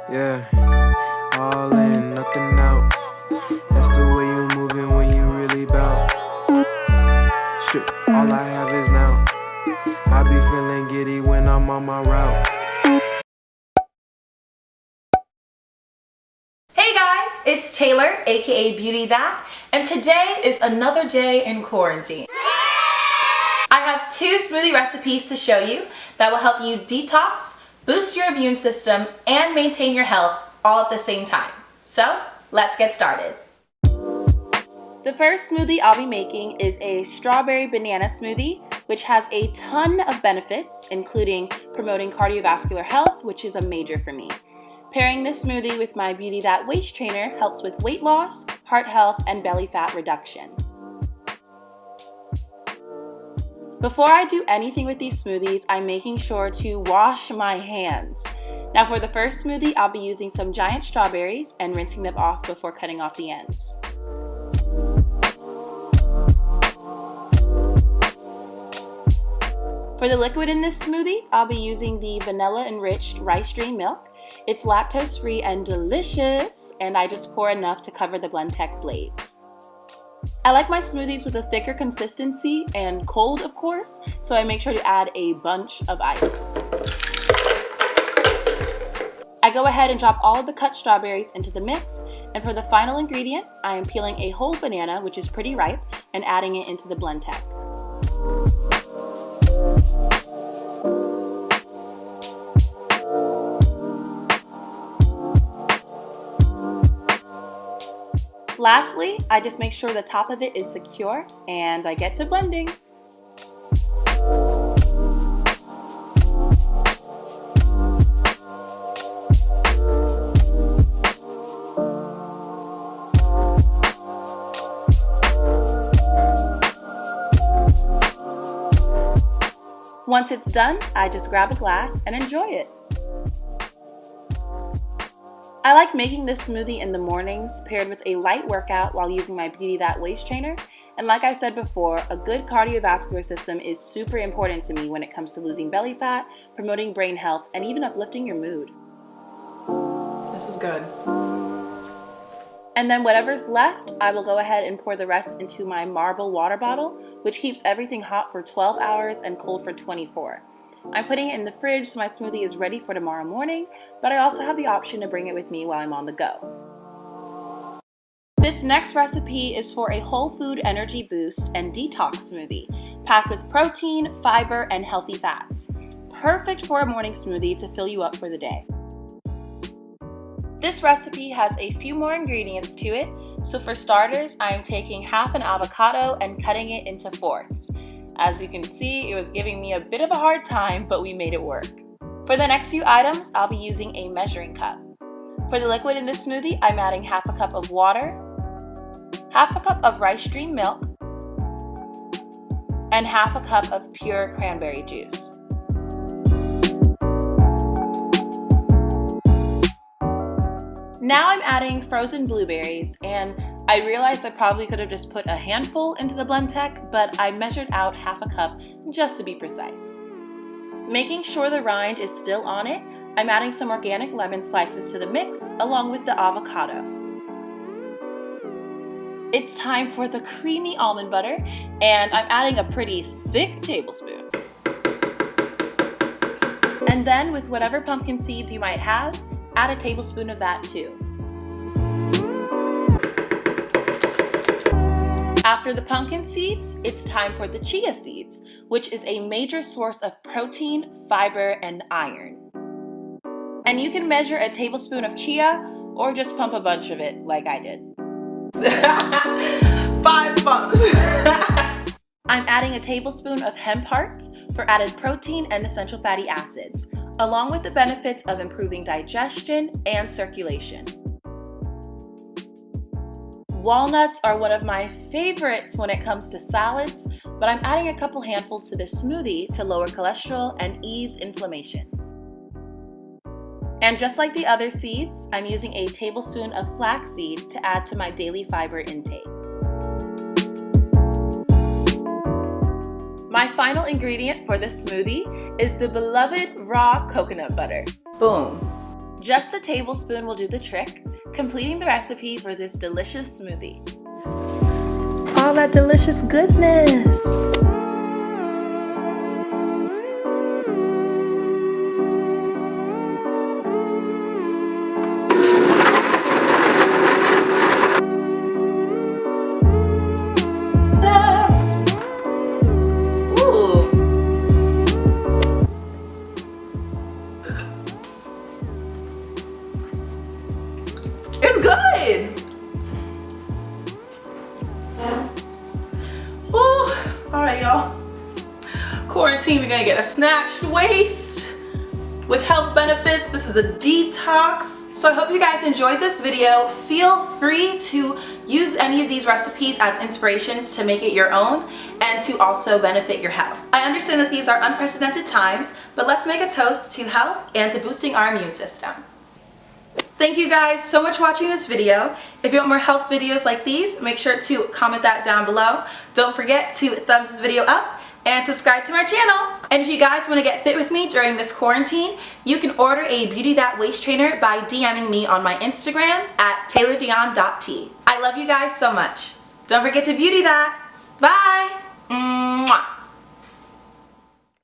Yeah, all in, nothing out. That's the way you moving when you really bout. Strip, all I have is now. I be feeling giddy when I'm on my route. Hey guys, it's Taylor, aka BeautyThat, and today is another day in quarantine. I have 2 smoothie recipes to show you that will help you detox, boost your immune system, and maintain your health all at the same time. So, let's get started. The first smoothie I'll be making is a strawberry banana smoothie, which has a ton of benefits, including promoting cardiovascular health, which is a major for me. Pairing this smoothie with my BeautyThat waist trainer helps with weight loss, heart health, and belly fat reduction. Before I do anything with these smoothies, I'm making sure to wash my hands. Now for the first smoothie, I'll be using some giant strawberries and rinsing them off before cutting off the ends. For the liquid in this smoothie, I'll be using the vanilla-enriched rice strain milk. It's lactose-free and delicious, and I just pour enough to cover the Blendtec blades. I like my smoothies with a thicker consistency and cold, of course, so I make sure to add a bunch of ice. I go ahead and drop all of the cut strawberries into the mix, and for the final ingredient, I am peeling a whole banana, which is pretty ripe, and adding it into the Blendtec. Lastly, I just make sure the top of it is secure, and I get to blending. Once it's done, I just grab a glass and enjoy it. I like making this smoothie in the mornings paired with a light workout while using my BeautyThat waist trainer. And like I said before, a good cardiovascular system is super important to me when it comes to losing belly fat, promoting brain health, and even uplifting your mood. This is good. And then whatever's left, I will go ahead and pour the rest into my marble water bottle, which keeps everything hot for 12 hours and cold for 24. I'm putting it in the fridge so my smoothie is ready for tomorrow morning, but I also have the option to bring it with me while I'm on the go. This next recipe is for a whole food energy boost and detox smoothie, packed with protein, fiber, and healthy fats. Perfect for a morning smoothie to fill you up for the day. This recipe has a few more ingredients to it, so for starters, I am taking half an avocado and cutting it into fourths. As you can see, it was giving me a bit of a hard time, but we made it work. For the next few items, I'll be using a measuring cup. For the liquid in this smoothie, I'm adding half a cup of water, half a cup of rice strain milk, and half a cup of pure cranberry juice. Now I'm adding frozen blueberries, and I realized I probably could have just put a handful into the Blendtec, but I measured out half a cup just to be precise. Making sure the rind is still on it, I'm adding some organic lemon slices to the mix along with the avocado. It's time for the creamy almond butter, and I'm adding a pretty thick tablespoon. And then with whatever pumpkin seeds you might have, add a tablespoon of that too. After the pumpkin seeds, it's time for the chia seeds, which is a major source of protein, fiber, and iron. And you can measure a tablespoon of chia or just pump a bunch of it like I did. 5 pumps! I'm adding a tablespoon of hemp hearts for added protein and essential fatty acids, along with the benefits of improving digestion and circulation. Walnuts are one of my favorites when it comes to salads, but I'm adding a couple handfuls to this smoothie to lower cholesterol and ease inflammation. And just like the other seeds, I'm using a tablespoon of flaxseed to add to my daily fiber intake. My final ingredient for this smoothie is the beloved raw coconut butter. Boom. Just a tablespoon will do the trick, completing the recipe for this delicious smoothie. All that delicious goodness! It's good! Ooh, alright y'all. Quarantine, we're gonna get a snatched waist with health benefits. This is a detox. So I hope you guys enjoyed this video. Feel free to use any of these recipes as inspirations to make it your own and to also benefit your health. I understand that these are unprecedented times, but let's make a toast to health and to boosting our immune system. Thank you guys so much for watching this video. If you want more health videos like these, make sure to comment that down below. Don't forget to thumbs this video up and subscribe to my channel. And if you guys want to get fit with me during this quarantine, you can order a BeautyThat waist trainer by DMing me on my Instagram at taylordion.t. I love you guys so much. Don't forget to beauty that. Bye! Mwah.